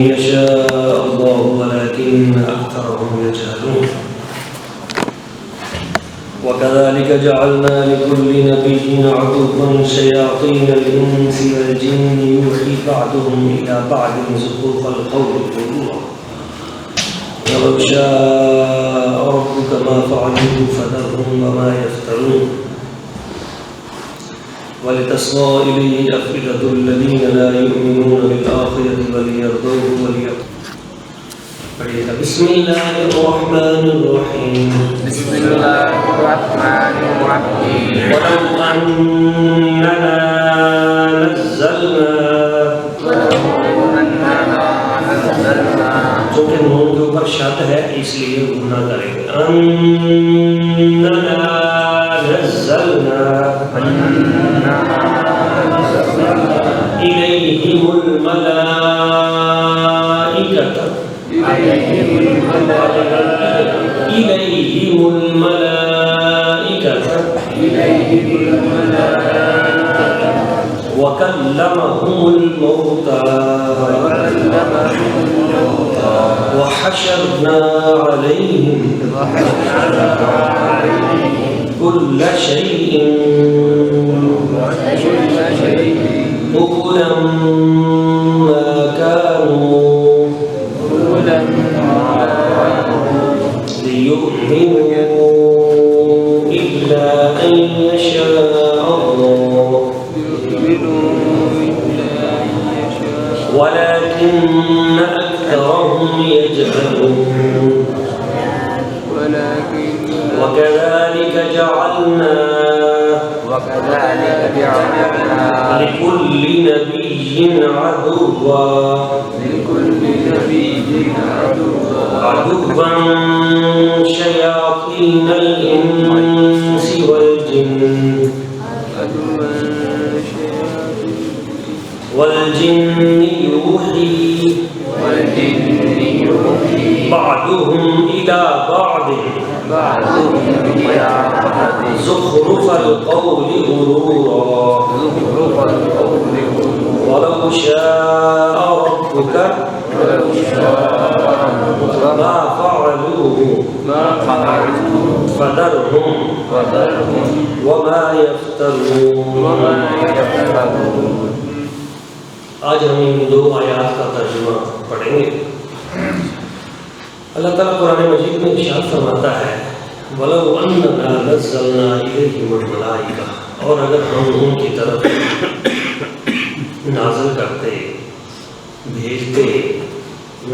يشاء الله ولكن أكثرهم يجهلون وكذلك جعلنا لكل نبي عدوا شياطين الإنس والجن يوحي بعضهم إلى بعض زخرف القول غرورا ولو شاء ربك ما فعلوه فذرهم وما يفترون ولتصغى إليه أفئدة الذين لا يؤمنون بالآخرة وليرضوه بسم الله الرحمن الرحيم بسم الله الرحمن الرحيم ولو أننا نزلنا چونکہ نون کے اوپر شد ہے اس لیے گناہ کریں گے اننا نزلنا إليهم الملائكة وكلمهم الموتى وحشرنا عليهم كل شيء قبلا ما كانوا ليؤمنوا إلا أن يشاء الله ولكن أكثرهم يجهلون وكذلك جعلنا لكل نبي عدوا شياطين الإنس والجن يوحي بعضهم إلى بعض زخرف القول غرورا ولو شاء ربك ما فعلوه فذرهم وما يفترون. آج ہم ان دو آیات کا ترجمہ پڑھیں گے. اللہ تعالیٰ قرآن مجید میں ارشاد فرماتا ہے وَلَوْ أَنَّنَا نَزَّلْنَا إِلَيْهِمُ الْمَلَائِكَةَ، اور اگر ہم ان کی طرف نازل کرتے، بھیجتے،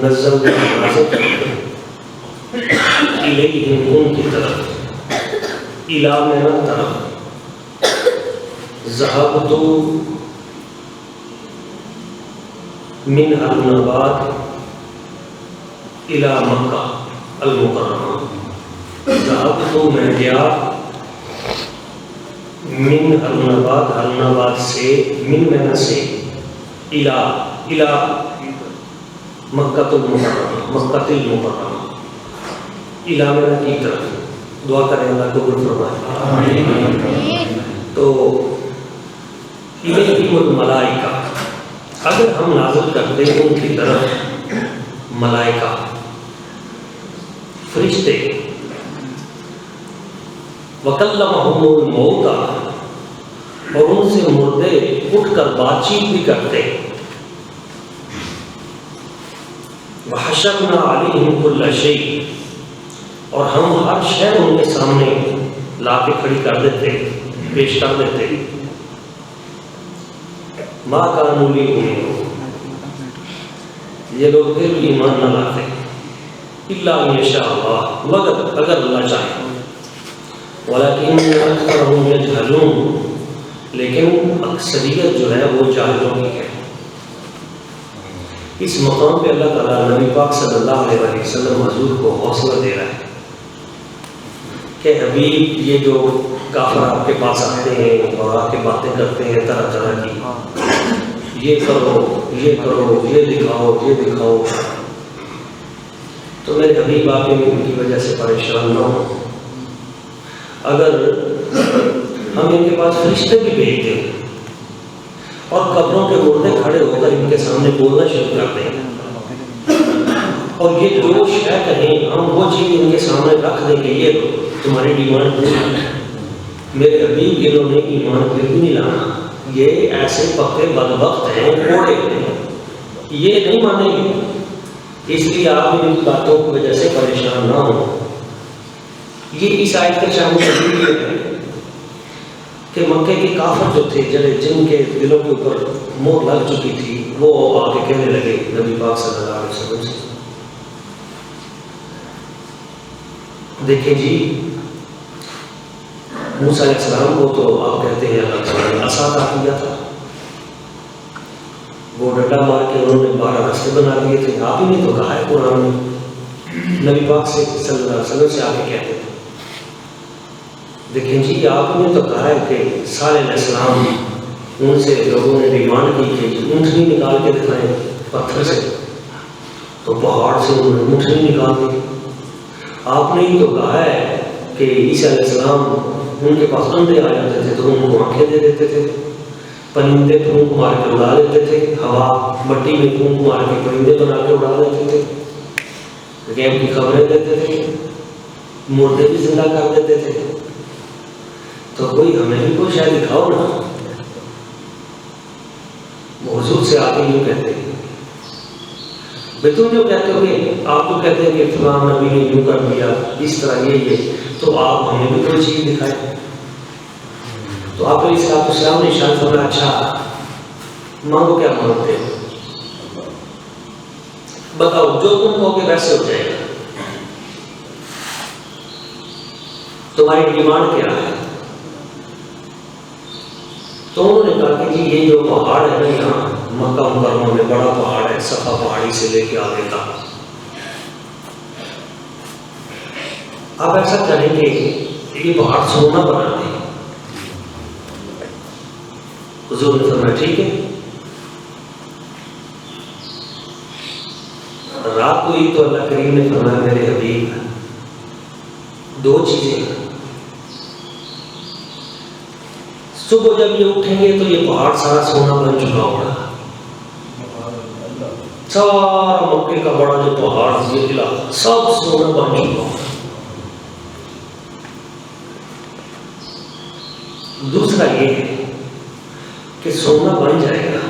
نازل کرتے إِلَيْهِمْ ان کی طرف، إِلَى من طرف، ذَهَبْتُ من النبات الى مکہ المکرمہ، ذهبت میں گیا من النبات، النبات سے، من میں سے، الى مکہ المکرمہ، مکہ المکرمہ، الى میں کی طرف. دعا کریں اللہ قبول فرمائے. تو الیہم الملائکہ، اگر ہم نازل کرتے ہیں ان کی طرف ملائکہ، فرشتے، وَكَلَّمَهُمُ الْمَوْتَى، اور ان سے مردے اٹھ کر بات چیت بھی کرتے، وَحَشَرْنَا عَلَيْهِمْ كُلَّ شَيْءٍ، اور ہم ہر شے ان کے سامنے لا کے کھڑی کر دیتے، پیش کر دیتے. ما كانوا ليؤمنوا، یہ لوگ پھر بھی ایمان نہ لاتے، الا ان یشاء اللہ، مگر اگر اللہ چاہے. ولكن اکثرهم یجہلون، لیکن اکثریت جو ہے وہ جاہلوں کی ہے. اس مقام پہ اللہ تعالیٰ نبی پاک صلی اللہ علیہ وسلم حضور کو حوصلہ دے رہا ہے کہ حبیب، یہ جو کافر آپ کے پاس آتے ہیں اور آپ کے باتیں کرتے ہیں طرح طرح کی، یہ کرو، یہ کرو، یہ دکھاؤ، یہ دکھاؤ، تو میرے حبیب آپ ان کی وجہ سے پریشان نہ ہو. اگر ہم ان کے پاس فرشتے بھی بھیج دیں اور قبروں کے مردے کھڑے ہو کر ان کے سامنے بولنا شروع کر دیں اور یہ جو شے کہیں ہم وہ چیز ان کے سامنے رکھ دیں کہ یہ تمہاری ڈیمانڈ پوری ہے، میرے حبیب انہوں نے ایمان پھر بھی نہیں لانا، یہ ایسے پکے بدبخت ہیں، کوڑے ہیں، یہ نہیں مانیں گے۔ اس لیے آپ ان کی باتوں کی وجہ سے پریشان نہ ہوں۔ یہ اس آیت کا شان یہ ہے کہ مکے کے کافر جو تھے جن کے دلوں کے اوپر مہر لگ چکی تھی، وہ آ کے کہنے لگے نبی پاک صلی اللہ علیہ وسلم سے، دیکھیں جی موسیٰ علیہ السلام کو تو آپ کہتے ہیں اللہ تعالیٰ نے عصا عطا کیا تھا، وہ ڈنڈا مار کے انہوں نے 12 رستے بنا دیے تھے، آپ ہی نے تو کہا ہے قرآن میں، نبی پاک سے صلی اللہ علیہ وسلم سے آ کے کہتے تھے، دیکھیں جی آپ نے تو کہا ہے کہ صالح علیہ السلام ان سے لوگوں نے ڈیمانڈ کی کہ اونٹنی نکال کے دکھائیں پتھر سے، تو پہاڑ سے انہوں نے اونٹنی نکال دی۔ آپ نے ہی تو کہا ہے کہ عیسیٰ علیہ السلام ان کے پاس اندھے آ جاتے تھے تو ان کو آنکھیں دے دیتے تھے، پرندے پھونک مار کے اڑا دیتے تھے، ہوا مٹی میں پھونک مار کے پرندے بنا کے اڑا دیتے تھے، غیب کی خبریں دیتے تھے، مردے بھی زندہ کر دیتے تھے، تو کوئی ہمیں بھی کوئی شاید دکھاؤ نا۔ وہ حضور سے آتے یوں کہتے ہیں بھائی تم جو کہتے ہو کہ آپ تو کہتے ہیں کہ فلاں نبی نے یوں کر دیا اس طرح یہ تو آپ ہمیں بھی کوئی چیز دکھائے۔ تو آپ علیہ السلام نے ارشاد فرمایا اچھا مانگو کیا مانگتے ہو، بتاؤ جو تم کہو گے ویسے ہو جائے گا، تمہاری ڈیمانڈ کیا ہے؟ تو انہوں نے کہا کہ جی یہ جو پہاڑ ہے نا یہاں مکہ مکرمہ میں بڑا پہاڑ ہے، صفا پہاڑی سے لے کے آگے کا، آپ ایسا کریں کہ یہ پہاڑ سونا بنا دیں۔ حضور نے فرمایا ٹھیک ہے۔ رات کو ہی تو اللہ کریم نے فرمایا میرے حبیب دو چیزیں ہیں، صبح جب یہ اٹھیں گے تو یہ پہاڑ سارا سونا بن چکا ہوگا، سارا مکے کا بڑا جو پہاڑ یہ علاقہ سب سونا بن چکا ہوگا۔ دوسرا یہ ہے کہ سونا بن جائے گا،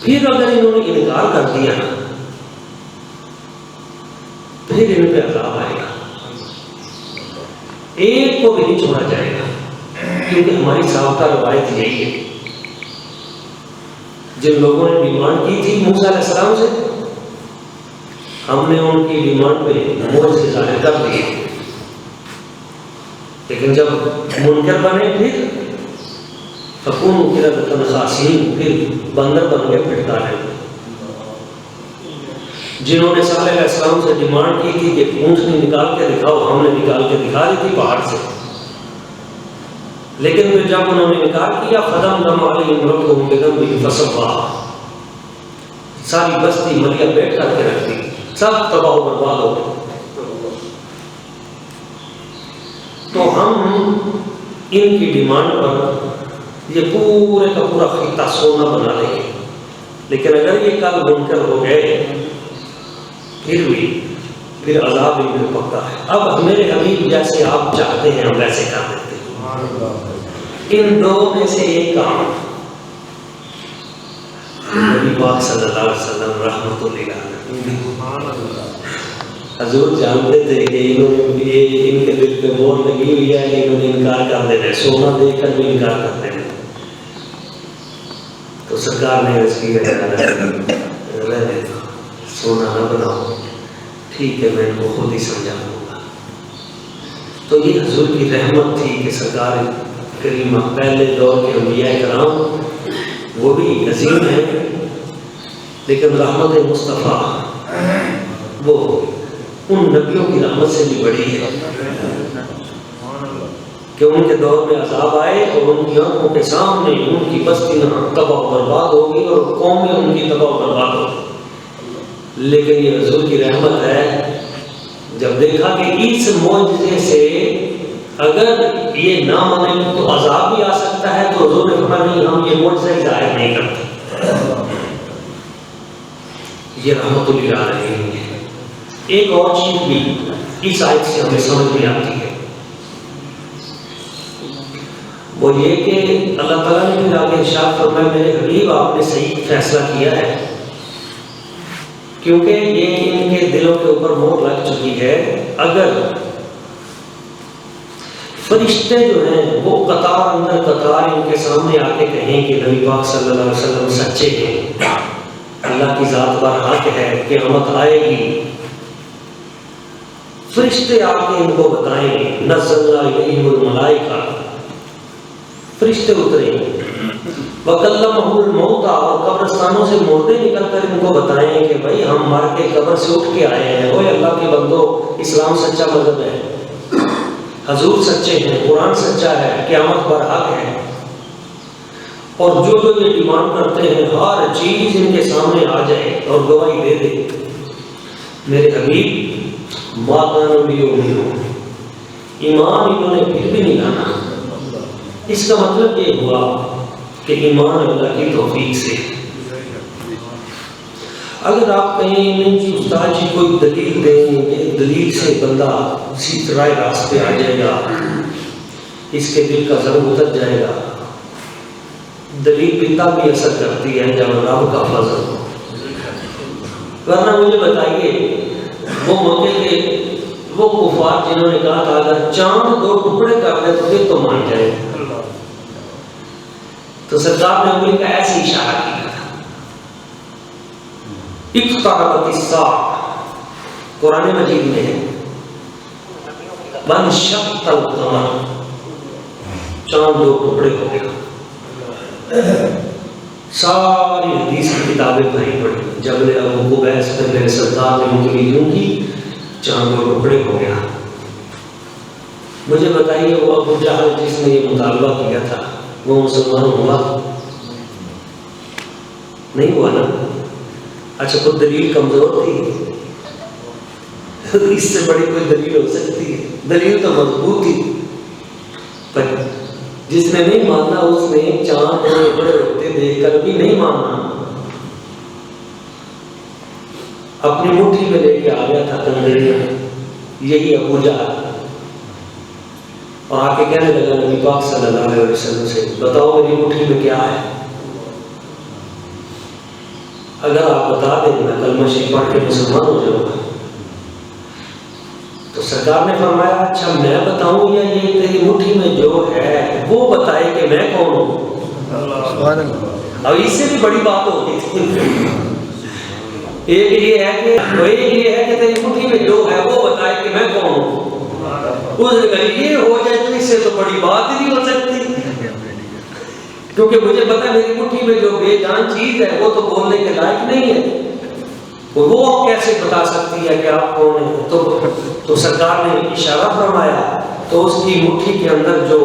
پھر اگر انہوں نے انکار کر دیا پھر ان پہ عذاب آئے گا، ایک کو بھی نہیں چھوڑا جائے گا، کیونکہ ہماری ثابتہ روایت یہی ہے۔ جن لوگوں نے ڈیمانڈ کی تھی موسیٰ علیہ السلام سے، ہم نے ان کی ڈیمانڈ پہ معجزے ظاہر کر دیے، لیکن جب منکر بنے پھر فکونوا قردۃ خاسئین، پھر بندر بن کے پھٹتا رہے۔ جنہوں نے صالح علیہ السلام سے ڈیمانڈ کی تھی کہ اونٹنی نکال کے دکھاؤ، ہم نے نکال کے دکھا دی تھی پہاڑ سے، لیکن پھر جب انہوں نے انکار کیا فدمدم علیہم ربہم بذنبہم فسواھا، ساری بستی ملیا بیٹھ کر کے رکھ دی، سب تباہ و برباد ہو گئے۔ تو ہم ان کی ڈیمانڈ پر یہ پورے کا پورا خطہ سونا بنا لیں گے، لیکن اگر یہ کل منکر ہو گئے پھر عذاب ان پہ پکا ہے۔ اب میرے حبیب جیسے آپ چاہتے ہیں ہم ویسے کر دیتے ہیں۔ ان دو میں سے ایک کام نبی پاک صلی اللہ علیہ وسلم رحمۃ اللہ حضور جانتے تھے کہ انہوں نے ان کے دل پہ مہر لگی ہوئی ہے، انہوں نے انکار کر دینا، سونا دے کر بھی انکار کر دینا، تو سرکار نے اس کی رہنے سونا نہ بناؤ، ٹھیک ہے میں ان کو خود ہی سمجھا دوں گا۔ تو یہ حضور کی رحمت تھی کہ سرکار کریمہ پہلے دور کے انبیاء کرام وہ بھی عظیم ہیں، لیکن رحمت مصطفیٰ وہ ان نبیوں کی رحمت سے بھی بڑی ہے کہ ان کے دور میں عذاب آئے اور ان کی آنکھوں کے سامنے ان کی بستیاں تباہ و برباد ہوگی اور قومیں ان کی تباہ و برباد ہوگی، لیکن یہ حضور کی رحمت ہے جب دیکھا کہ اس معجزے سے اگر یہ نہ مانے تو عذاب بھی آ سکتا ہے، تو حضور نے فرمایا نہیں ہم یہ معجزہ ظاہر نہیں کرتے۔ یہ رحمت للعالمین ہے۔ ایک اور چیز بھی اس آیت سے ہمیں سمجھ میں آتی ہے، وہ یہ کہ اللہ تعالیٰ نے پھر آگے ارشاد فرمایا میرے حبیب آپ نے صحیح فیصلہ کیا ہے، کیونکہ یہ ان کے دلوں کے اوپر مہر لگ چکی ہے۔ اگر فرشتے جو ہیں وہ قطار اندر قطار ان کے سامنے آ کے کہیں کہ نبی پاک صلی اللہ علیہ وسلم سچے ہیں، اللہ کی ذات پر حق ہے، قیامت آئے گی، فرشتے آ کے ان کو بتائیں گے، نزلنا الیہم الملائکہ، فرشتے اتریں گے، وکلمہ الموتیٰ، اور قبرستانوں سے مردے نکل کر ان کو بتائیں کہ بھائی ہم مر کے قبر سے اٹھ کے آئے ہیں، اوے اللہ کے بندو اسلام سچا مذہب ہے، حضور سچے ہیں، قرآن سچا ہے، قیامت پر حق ہے، اور جو جو یہ ڈیمانڈ کرتے ہیں ہر چیز ان کے سامنے آ جائے اور گواہی دے دے۔ میرے حبیب ماں بھی ایمان انہوں نے پھر بھی نہیں لانا۔ اس کا مطلب یہ ہوا کہ ایمان اللہ کی توفیق سے۔ اگر آپ کہیں نہیں کہ استاد جی کوئی دلیل دیں کہ دلیل سے بندہ سیدھ راہ راستے آ جائے گا، اس کے دل کا ضرور اتر جائے گا، دلیل بھی تب بھی اثر کرتی ہے جب رب کا فضل ہو۔ ورنہ مجھے بتائیے وہ موقع کے وہ کفار جنہوں نے کہا تھا اگر چاند دو ٹکڑے کر دے تو پھر تو مان جائے، تو سرکار نے انگلی کا ایسے اشارہ کیا تھا، اقتربت الساعہ، قرآن مجید میں ہے، وانشق القمر، چاند دو ٹکڑے ہو گیا۔ ساری حدیث کی کتابیں بھری پڑی، جبل ابو قبیس پہ میرے سرکار نے انگلی یوں کی، چاند دو ٹکڑے ہو گیا۔ مجھے بتائیے وہ ابو جہل جس نے یہ مطالبہ کیا تھا وہ مسلمان ہوا؟ نہیں ہوا نا؟ اچھا کوئی دلیل کمزور تھی؟ اس سے بڑی کوئی دلیل ہو سکتی ہے؟ دلیل تو مضبوط تھی، پر جس نے نہیں ماننا اس نے چاند بڑے ہوتے دیکھ کر بھی نہیں ماننا، اپنی مٹھی میں لے کے آ گیا تھا کنگریاں، یہی ابو جہل، اور آ کے کہنے لگا نبی پاک صلی اللہ علیہ وسلم سے بتاؤ میری مٹھی میں کیا ہے؟ اگر آپ بتا دیں میں کلمہ شریف پڑھ کے مسلمان ہو جاؤں گا۔ تو سرکار نے فرمایا اچھا میں بتاؤں یا یہ تیری مٹھی میں جو ہے وہ بتائے کہ میں کون ہوں؟ اب اس سے بھی بڑی بات ہوگی، ایک یہ ہے کہ تیری مٹھی میں جو ہے وہ بتائے کہ میں کون ہوں، اس نے کہا یہ ہو جائے تو اس سے تو بڑی بات ہی نہیں ہو سکتی، کیونکہ مجھے پتا ہے میری مٹھی میں جو بے جان چیز ہے وہ تو بولنے کے لائق نہیں ہے، وہ کیسے بتا سکتی ہے کہ آپ کون ہیں؟ تو سرکار نے اشارہ فرمایا تو اس کی مٹھی کے اندر جو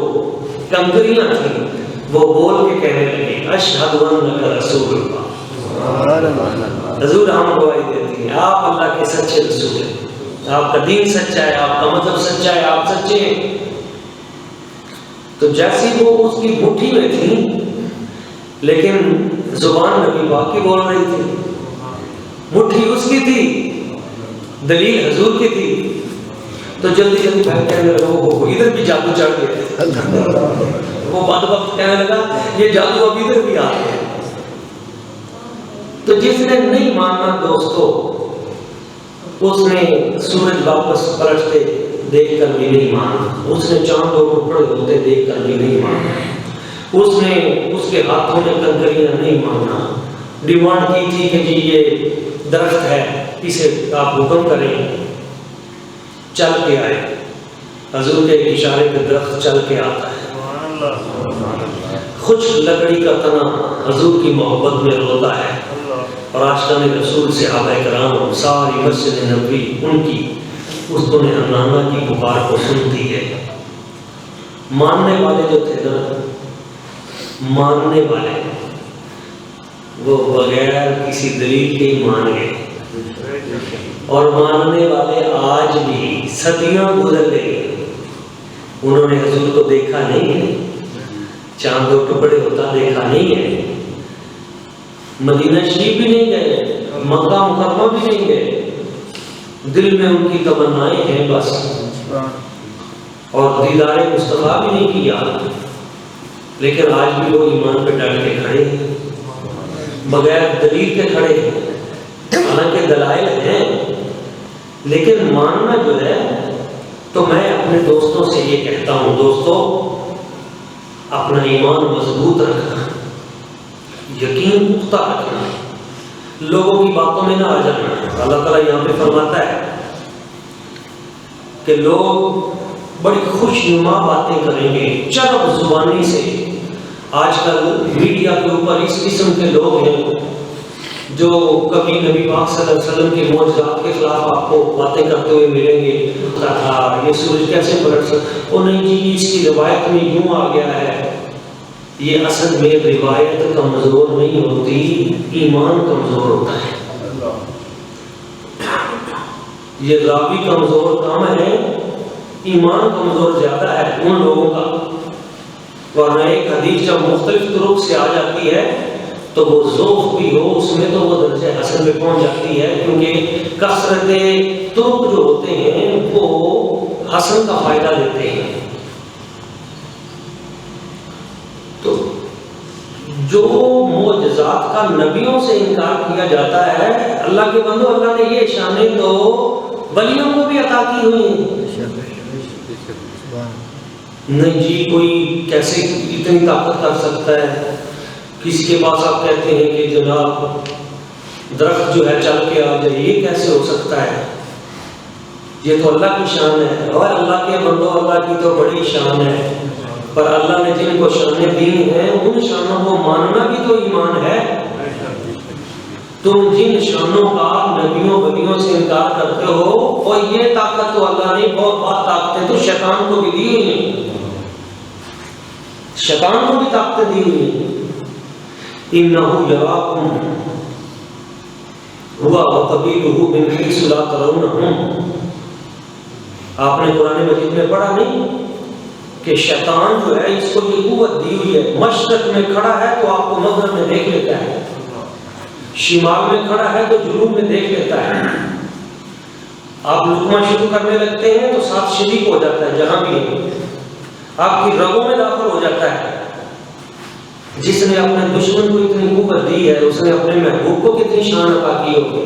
کنکریاں تھیں وہ بول کے کہنے لگی اشہد انک رسول اللہ، حضور ہم گواہی دیتے ہیں آپ اللہ کے سچے رسول ہیں، آپ کا دین سچا ہے، آپ کا مذہب سچا ہے، آپ سچے ہیں۔ تو جیسی وہ اس کی مٹھی میں تھی لیکن زبان نبی پاک کی بول رہی تھی، مٹھی اس کی تھی، دلیل حضور کی تھی، تو جلدی جلدی بھائی کہنے لگا وہ ادھر بھی جادو چڑھ گیا، وہ بعد وقت کہنے لگا یہ جادو اب ادھر بھی آ گیا۔ تو جس نے نہیں ماننا دوستو اس نے سورج واپس پلٹتے دیکھ کر بھی نہیں مانا، اس نے چاند دو ٹکڑے ہوتے دیکھ کر بھی نہیں مانا، اس نے اس کے ہاتھوں میں کنکریاں نہیں ماننا، ڈیمانڈ کی تھی کہ جی یہ درخت ہے اسے آپ حکم کریں، چل کے آئے، حضور کے اشارے پہ درخت چل کے آتا ہے، خشک لکڑی کا تنا حضور کی محبت میں روتا ہے، اور عاشقان رسول صحابہ کرام ساری مسجد نبوی ان کی اس دن حنانہ کی پکار کو سنتی ہے۔ ماننے والے جو تھے نا، ماننے والے وہ بغیر کسی دلیل کے ہی مان گئے، اور ماننے والے آج بھی صدیاں گزر گئی انہوں نے حضور کو دیکھا نہیں ہے، چاند دو ٹکڑے ہوتا دیکھا نہیں ہے، مدینہ شریف بھی نہیں گئے، مکہ مکرمہ بھی نہیں گئے، دل میں ان کی تمنائیں ہیں بس، اور دیدار مصطفیٰ بھی نہیں کیا، لیکن آج بھی وہ ایمان پہ ڈٹ کے کھڑے ہیں، بغیر دلیل کے کھڑے ہیں، حالانکہ دلائل ہیں، لیکن ماننا جو ہے، تو میں اپنے دوستوں سے یہ کہتا ہوں، دوستو اپنا ایمان مضبوط رکھنا، یقین پختہ رکھنا، لوگوں کی باتوں میں نہ آ جانا۔ اللہ تعالیٰ یہاں پہ فرماتا ہے کہ لوگ بڑی خوش نما باتیں کریں گے چرب زبانی سے۔ آج کل میڈیا کے اوپر اس قسم کے لوگ ہیں جو کبھی نبی پاک صلی اللہ علیہ وسلم کے معجزات کے خلاف آپ کو باتیں کرتے ہوئے ملیں گے، یہ سورج کیسے پلٹ سکتا، وہ نہیں جی اس کی روایت میں یوں آ گیا ہے۔ یہ اصل میں روایت کمزور نہیں ہوتی، ایمان کمزور ہوتا ہے۔ یہ راوی کمزور کم ہے، ایمان کمزور زیادہ ہے ان لوگوں کا۔ ورنہ ایک حدیث جب مختلف طرق سے آ جاتی ہے تو وہ ذوق بھی ہو اس میں تو وہ درجہ حسن میں پہنچ جاتی ہے، کیونکہ کثرت طرق جو ہوتے ہیں وہ حسن کا فائدہ دیتے ہیں۔ تو جو معجزات کا نبیوں سے انکار کیا جاتا ہے، اللہ کے بندو اللہ نے یہ شانیں تو ولیوں کو بھی عطا کی ہوئی ہیں۔ نہیں جی کوئی کیسے اتنی طاقت کر سکتا ہے، کسی کے پاس آپ کہتے ہیں کہ جناب درخت جو ہے چل کے آ جائے، یہ کیسے ہو سکتا ہے؟ یہ تو اللہ کی شان ہے، اور اللہ کے بندو اللہ کی تو بڑی شان ہے، پر اللہ نے جن کو شانیں دی ہیں ان شانوں کو ماننا بھی تو ایمان ہے۔ تم جن شانوں کا نبیوں ولیوں سے انکار کرتے ہو، اور یہ طاقت تو اللہ نے بہت طاقتیں تو شیطان کو بھی دی ہوئی ہیں، شیطان کو بھی طاقتیں دی ہوئی ہیں۔ إِنَّهُ يَرَاكُمْ هُوَ وَقَبِيلُهُ مِنْ حَيْثُ لَا تَرَوْنَهُمْ۔ آپ نے قرآن مجید میں پڑھا نہیں کہ شیطان جو ہے اس کو یہ قوت دی ہوئی ہے، مشرق میں کھڑا ہے تو آپ کو مغرب میں دیکھ لیتا ہے، شمال میں کھڑا ہے تو جنوب میں دیکھ لیتا ہے۔ آپ لقمہ شروع کرنے لگتے ہیں تو ساتھ شریک ہو جاتا ہے، جہاں بھی ہے آپ کی رگوں میں داخل ہو جاتا ہے۔ جس نے اپنے دشمن کو اتنی قوت دی ہے اس نے اپنے محبوب کو کتنی شان عطا کی ہوگی۔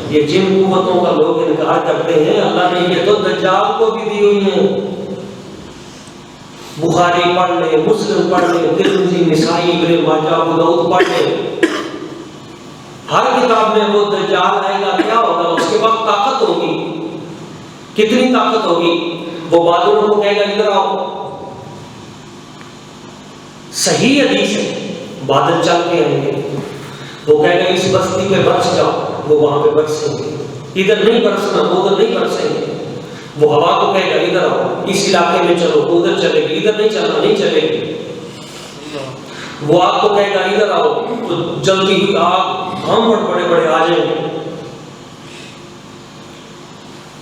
یہ جن قوتوں کا لوگ انکار کرتے ہیں، اللہ نے یہ تو دجال کو بھی دی ہوئی ہیں۔ بخاری پڑھ لیں، مسلم پڑھ لیں، ترمذی، نسائی، ابن ماجہ، ابو داؤد پڑھ لیں، ہر کتاب میں وہ دجال آئے گا، کیا ہوگا اس کے بعد طاقت ہوگی، کتنی طاقت ہوگی۔ وہ بادلوں کو کہے گا ادھر آؤ، صحیح حدیث ہے، بادل چل کے آئیں گے، وہ کہے گا اس بستی پہ برس جاؤ، وہ وہاں پہ برسیں گے، ادھر نہیں برسنا، وہ ادھر نہیں برسیں گے۔ وہ ہوا کو کہے گا ادھر آؤ، اس علاقے میں چلو، وہ ادھر چلے گی، ادھر نہیں چلنا، نہیں چلے گی۔ وہ آگ کو کہے گا ادھر آؤ، تو جلدی ہوئی آگ، ہم بڑے بڑے آ جائیں گے،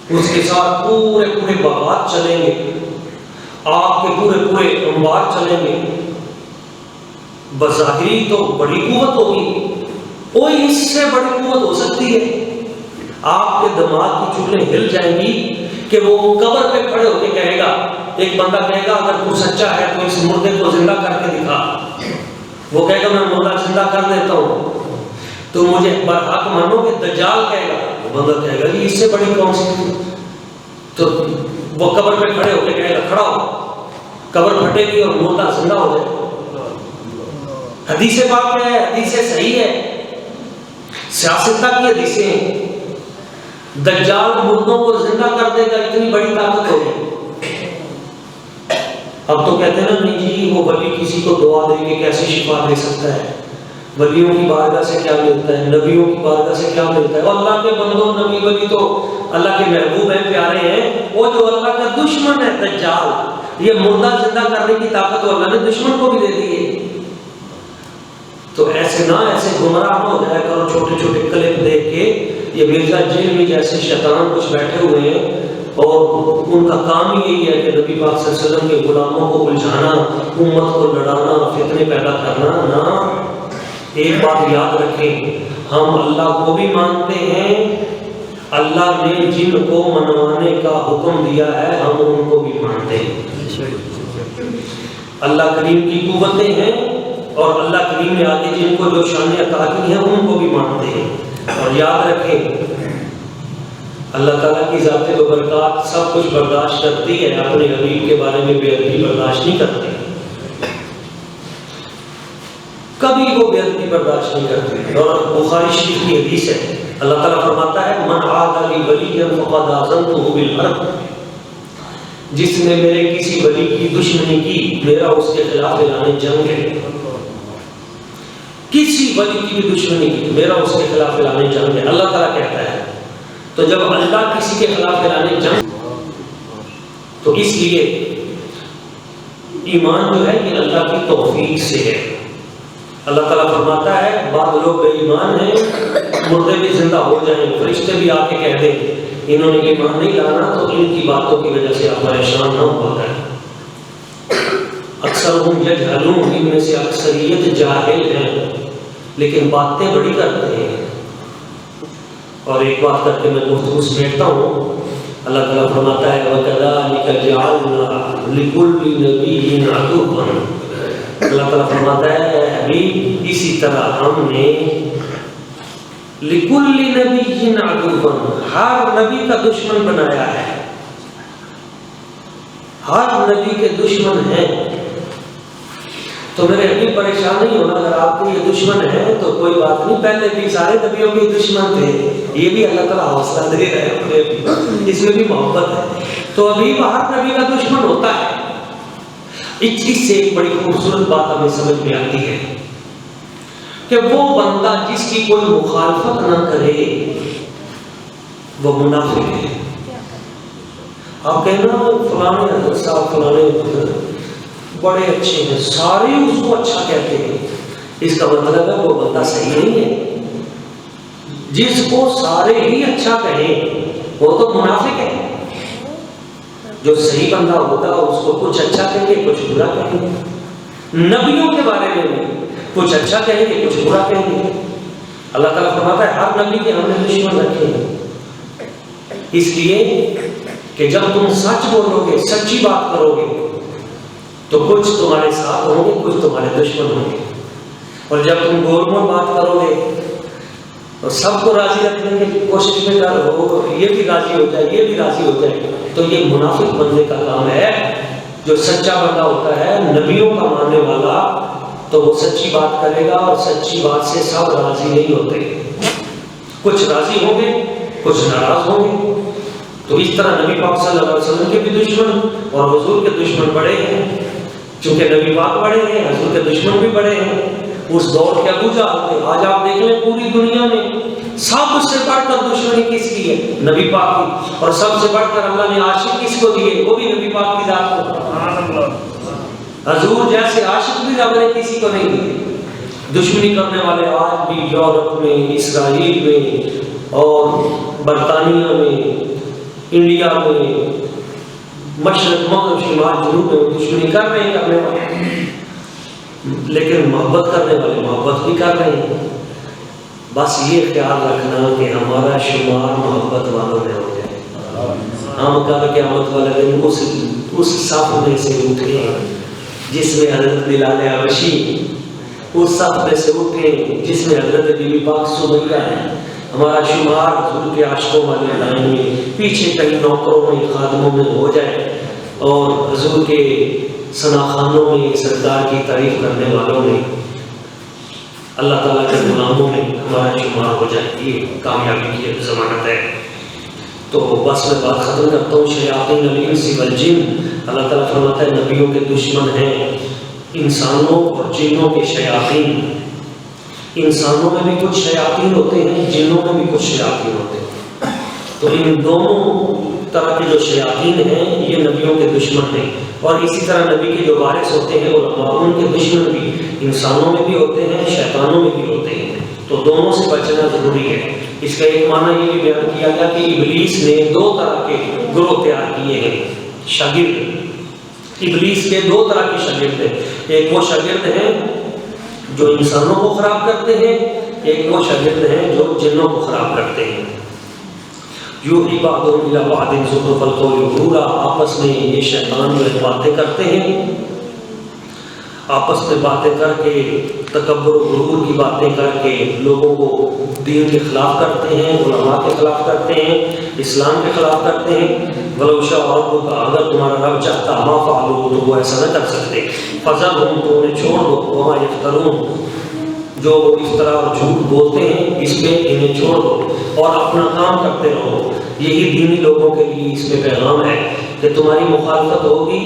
اس کے ساتھ پورے پورے باغات چلیں گے، آگ کے پورے پورے انبار چلیں گے۔ بظاہری تو بڑی قوت ہوگی، کوئی اس سے بڑی قوت ہو سکتی ہے؟ آپ کے دماغ کی چولیں ہل جائیں گی کہ وہ قبر پہ کھڑے ہو کے کہے گا، ایک بندہ کہے گا اگر تو سچا ہے تو اس مردے کو زندہ کر کے دکھا۔ وہ کہے گا میں مردہ زندہ کر دیتا ہوں، تو مجھے برحق مانو گے؟ دجال کہے گا، وہ بندہ کہے گا اس سے بڑی کون سی؟ تو وہ قبر پہ کھڑے ہو کے کہے گا کھڑا ہو، قبر پھٹے گی اور مردہ زندہ ہو جائے۔ حدیث پاک ہے، حدیث صحیح ہے، سیاستہ کی حدیثیں ہیں۔ دجال مردوں کو زندہ کر دے گا، اتنی بڑی طاقت ہوگی۔ اب تو کہتے ہیں نا نہیں جی وہ ولی کسی کو دعا دے کے کیسے شفا دے سکتا ہے، ولیوں کی بارگاہ سے کیا ملتا ہے، نبیوں کی بارگاہ سے کیا ملتا ہے۔ اللہ کے بندوں، نبی ولی تو اللہ کے محبوب ہیں، پیارے ہیں۔ وہ جو اللہ کا دشمن ہے دجال، یہ مردہ زندہ کرنے کی طاقت تو اللہ نے دشمن کو بھی دے دی ہے۔ تو ایسے گمراہ نہ ہو جائے کرو چھوٹے چھوٹے کلپ دیکھ کے۔ یہ مرزا جیل میں جیسے شیطان کچھ بیٹھے ہوئے ہیں اور ان کا کام ہی یہی ہے کہ نبی پاک صلی اللہ علیہ وسلم کے غلاموں کو الجھانا، امت کو لڑانا، فتنے پیدا کرنا۔ نہ، ایک بات یاد رکھیں، ہم اللہ کو بھی مانتے ہیں اللہ نے جن کو منوانے کا حکم دیا ہے ہم ان کو بھی مانتے ہیں۔ اللہ کریم کی قوتیں ہیں اور اللہ کریم نے آگے جن کو جو شانیں عطا کی ہیں ان کو بھی مانتے ہیں۔ اور یاد رکھیں اللہ تعالیٰ کی ذات و برکات سب کچھ برداشت کرتی ہے، اپنے حبیب کے بارے میں بے ادبی برداشت نہیں کرتی، کبھی وہ بے ادبی برداشت نہیں کرتی۔ اور بخاری شریف کی حدیث ہے، اللہ تعالیٰ فرماتا ہے من عاد لی ولیًا فقد آذنتہ بالحرب، جس نے میرے کسی ولی کی دشمنی کی میرا اس کے خلاف اعلان جنگ ہے۔ کسی ولی کی بھی دشمنی کی میرا اس کے خلاف اعلان جنگ ہے، اللہ تعالیٰ کہتا ہے۔ تو جب اللہ کسی کے خلاف اعلان جنگ، تو اس لیے ایمان جو ہے یہ اللہ کی توفیق سے ہے۔ اللہ تعالیٰ فرماتا ہے بعض لوگ بے ایمان ہیں، مردے بھی زندہ ہو جائیں، فرشتے بھی آ کے کہہ دیں انہوں نے ایمان نہیں لانا، تو ان کی باتوں کی وجہ سے آپ پریشان نہ ہوتا ہے۔ اکثر ہم یجہلون، ان میں سے اکثریت جاہل ہیں لیکن باتیں بڑی کرتے ہیں۔ اور ایک بات کر کے میں گفتگو سمیٹتا ہوں، اللہ تعالیٰ فرماتا ہے وَكَذَلِكَ جَعَلْنَا لِكُلِّ نَبِيٍّ عَدُوًّا، اللہ تعالیٰ فرماتا ہے حبیب اسی طرح ہم نے لِكُلِّ نَبِيٍّ عَدُوًّا، ہر نبی کا دشمن بنایا ہے، ہر نبی کے دشمن ہیں۔ تو میرے حبیب پریشان نہیں ہونا، اگر آپ کو یہ دشمن ہے تو کوئی بات نہیں، پہلے بھی سارے نبیوں کے دشمن تھے، یہ بھی اللہ تعالیٰ حوصلہ دے رہے ہیں، اس میں بھی محبت ہے۔ تو ابھی ہر نبی کا دشمن ہوتا ہے۔ اس سے ایک بڑی خوبصورت بات ہمیں سمجھ میں آتی ہے کہ وہ بندہ جس کی کوئی مخالفت نہ کرے وہ منافق ہے۔ آپ کہنا فلانے حضرت صاحب فلانے بڑے اچھے ہیں، سارے اس کو اچھا کہتے ہیں، اس کا مطلب ہے وہ بندہ صحیح نہیں ہے۔ جس کو سارے ہی اچھا کہیں وہ تو منافق ہے۔ جو صحیح بندہ ہوگا اس کو کچھ اچھا کہیں گے کچھ برا کہیں گے، نبیوں کے بارے میں کچھ اچھا کہیں گے کچھ برا کہیں گے۔ اللہ تعالیٰ فرماتا ہے ہر نبی کے ہم نے دشمن رکھے ہیں، اس لیے کہ جب تم سچ بولو گے، سچی بات کرو گے تو کچھ تمہارے ساتھ ہوں گے کچھ تمہارے دشمن ہوں گے، اور جب تم گول مول بات کرو گے اور سب کو راضی رکھنے کی کوشش میں کرو، یہ بھی راضی ہو جائے یہ بھی راضی ہو جائے، تو یہ منافق بننے کا کام ہے۔ جو سچا بندہ ہوتا ہے نبیوں کا ماننے والا تو وہ سچی بات کرے گا، اور سچی بات سے سب راضی نہیں ہوتے، کچھ راضی ہوں گے کچھ ناراض ہوں گے۔ تو اس طرح نبی پاک صلی اللہ علیہ وسلم کے بھی دشمن اور حضور کے دشمن بڑے ہیں، چونکہ نبی پاک بڑے ہیں حضور کے دشمن بھی بڑے ہیں۔ اس دور کے ابو جہل تھے، آج آپ دیکھ لیں پوری دنیا میں سب سے بڑھ کر دشمنی کس کی ہے؟ نبی پاک کی، اور سب سے بڑھ کر اللہ نے عاشق کس کو دیے؟ وہ بھی نبی پاک کی ذات کو۔ حضور جیسے عاشق بھی رب نے کسی کو نہیں دیے۔ دشمنی کرنے والے آج بھی یورپ میں، اسرائیل میں اور برطانیہ میں، انڈیا میں، مشرق مغرب شمال جنوب میں دشمنی کر رہے ہیں کرنے والے، لیکن محبت کرنے والے محبت بھی کر رہے ہیں۔ بس یہ خیال رکھنا کہ ہمارا شمار محبت والوں میں ہو جائے، ہم کل قیامت والے دن اس صف میں سے اٹھے جس میں حضرت بلال حبشی، اس صف میں سے اٹھے جس میں حضرت بی بی پاک سمیہ ہے۔ ہمارا شمار حضور کے عاشقوں والے لائن میں، پیچھے کئی نوکروں میں خادموں میں ہو جائے، اور حضور کے ثناخانوں میں سرکار کی تعریف کرنے والوں میں، اللہ تعالیٰ کے غلاموں میں ہمارا شمار ہو جائے، یہ کامیابی کی ضمانت ہے۔ تو بس میں بات ختم کرتا ہوں۔ شیاطین الانس والجن، اللہ تعالیٰ فرماتا ہے نبیوں کے دشمن ہیں انسانوں اور جنوں کے شیاطین۔ انسانوں میں بھی کچھ شیاطین ہوتے ہیں، جنوں میں بھی کچھ شیاطین ہوتے ہیں۔ تو ان دونوں طرح کے جو شیاطین ہیں یہ نبیوں کے دشمن ہیں، اور اسی طرح نبی کے جو وارث ہوتے ہیں علماء، ان کے دشمن بھی انسانوں میں بھی ہوتے ہیں شیطانوں میں بھی ہوتے ہیں۔ تو دونوں سے بچنا ضروری ہے۔ اس کا ایک معنی یہ بھی بیان کیا گیا کہ ابلیس نے دو طرح کے گروہ تیار کیے ہیں، شاگرد۔ ابلیس کے دو طرح کے شاگرد ہیں، ایک وہ شاگرد ہیں جو انسانوں کو خراب کرتے ہیں، ایک وہ شاگرد ہیں جو جنوں کو خراب کرتے ہیں۔ یوحی بعضهم الی بعض زخرف القول غرورا، آپس میں یہ شیطان جو باتیں کرتے ہیں، آپس میں باتیں کر کے تکبر و غرور کی باتیں کر کے لوگوں کو دین کے خلاف کرتے ہیں، علماء کے خلاف کرتے ہیں، اسلام کے خلاف کرتے ہیں۔ وَلَوْ شَاءَ رَبُّكَ، اگر تمہارا رب چاہتا مَا فَعَلُوهُ، تو وہ ایسا نہ کر سکتے۔ فَذَرْهُمْ، تو انہیں چھوڑ دو، وَمَا يَفْتَرُونَ، جو افطرا اور جھوٹ بولتے ہیں اس پہ انہیں چھوڑ دو اور اپنا کام کرتے رہو۔ یہی دینی لوگوں کے لیے اس میں پیغام ہے کہ تمہاری مخالفت ہوگی،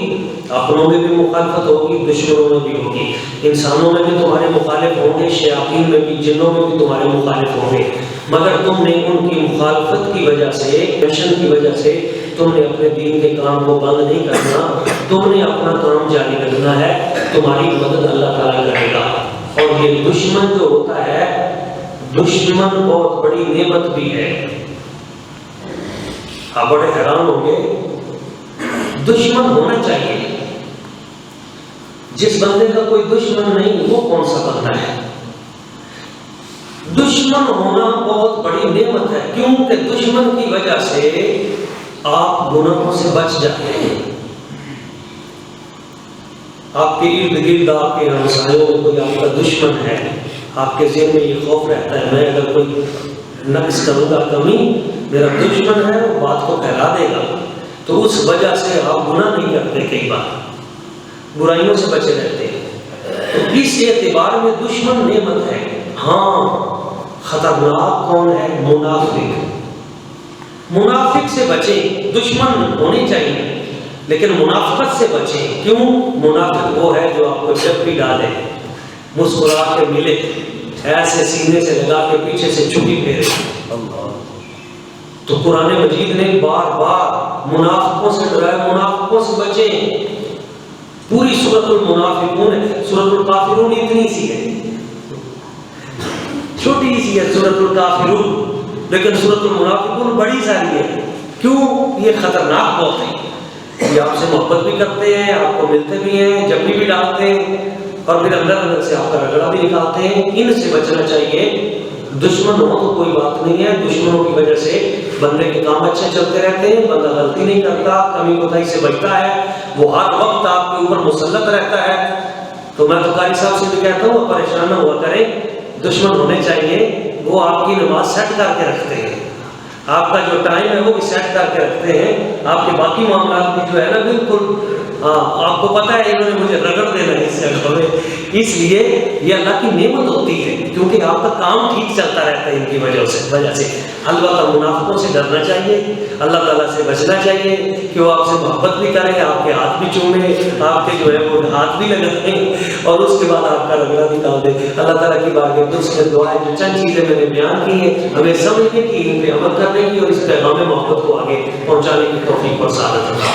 اپنوں میں بھی مخالفت ہوگی، دشمنوں میں بھی ہوگی، انسانوں میں بھی تمہارے مخالف ہوں گے، شیاطین میں بھی، جنوں میں بھی تمہارے مخالف ہوں گے، مگر تم نے ان کی مخالفت کی وجہ سے، مشن کی وجہ سے تم نے اپنے دین کے کام کو بند نہیں کرنا، تم نے اپنا کام جاری رکھنا ہے، تمہاری مدد اللہ تعالیٰ کرے گا۔ اور یہ دشمن جو ہوتا ہے، دشمن بہت بڑی نعمت بھی ہے۔ آپ بڑے حیران ہوں گے، دشمن ہونا چاہیے۔ جس بندے کا کوئی دشمن نہیں وہ کون سا بندہ ہے؟ دشمن ہونا بہت بڑی نعمت ہے، کیونکہ دشمن کی وجہ سے آپ گناہوں سے بچ جاتے ہیں۔ آپ کے ارد گرد، آپ کے ہمسایوں میں کوئی آپ کا دشمن ہے، آپ کے ذہن میں یہ خوف رہتا ہے میں اگر کوئی نقص کروں گا، کمی، میرا دشمن ہے وہ بات کو پھیلا دے گا، تو اس وجہ سے آپ گناہ نہیں کرتے، کئی بار برائیوں سے بچے رہتے ہیں۔ تو اس اعتبار میں دشمن نعمت ہے۔ ہاں، خطرناک کون ہے؟ منافق۔ منافق سے بچیں، دشمن ہونے چاہیے لیکن منافقت سے بچیں۔ کیوں؟ منافق وہ ہے جو آپ کو جب بھی ڈالے، مسکرا کے ملے، ایسے سینے سے لگا کے پیچھے سے چھری پھیرے۔ تو قرآن مجید نے بار بار منافقوں سے ڈرایا، منافقوں سے بچیں۔ پوری سورۃ المنافقون ہے، سورۃ الکافرون اتنی سی ہے، چھوٹی سی ہے سورۃ الکافرون، لیکن سورۃ المنافقون بڑی ساری ہے۔ کیوں؟ یہ خطرناک بہت ہے، یہ آپ سے محبت بھی کرتے ہیں، آپ کو ملتے بھی ہیں، جب بھی ڈالتے ہیں، اور پھر اندر اندر سے آپ کا رگڑا بھی نکالتے ہیں۔ ان سے بچنا چاہیے۔ دشمن ہو تو کوئی بات نہیں ہے، دشمنوں کی وجہ سے بندے کے کام اچھے چلتے رہتے ہیں، بندہ غلطی نہیں کرتا، کمی کوتاہی سے بچتا ہے، وہ ہر وقت آپ کے اوپر مسلط رہتا ہے۔ تو میں تو قاری صاحب سے بھی کہتا ہوں آپ پریشان نہ ہوا کریں، دشمن ہونے چاہیے، وہ آپ کی نماز سیٹ کر کے رکھتے ہیں، آپ کا جو ٹائم ہے وہ بھی سیٹ کر کے رکھتے ہیں، آپ کے باقی معاملات بھی جو ہے نا بالکل آپ کو پتہ ہے انہوں نے مجھے رگڑ دینا ہے اس سے میں، اس لیے یہ اللہ کی نعمت ہوتی ہے کیونکہ آپ کا کام ٹھیک چلتا رہتا ہے ان کی وجہ سے۔ البتہ منافقوں سے ڈرنا چاہیے، اللہ تعالیٰ سے بچنا چاہیے کہ وہ آپ سے محبت بھی کریں، آپ کے ہاتھ بھی چومیں، آپ کے جو ہے وہ ہاتھ بھی لگائیں اور اس کے بعد آپ کا رگڑا بھی ڈال دیں۔ اللہ تعالیٰ کی بارگاہ میں سے دعا ہے، جو چند چیزیں میں نے بیان کی ہیں ہمیں سمجھنے کی، ان پہ عمل کرنے کی اور اس پیغام محبت کو آگے پہنچانے کی توفیق اور سعادت عطا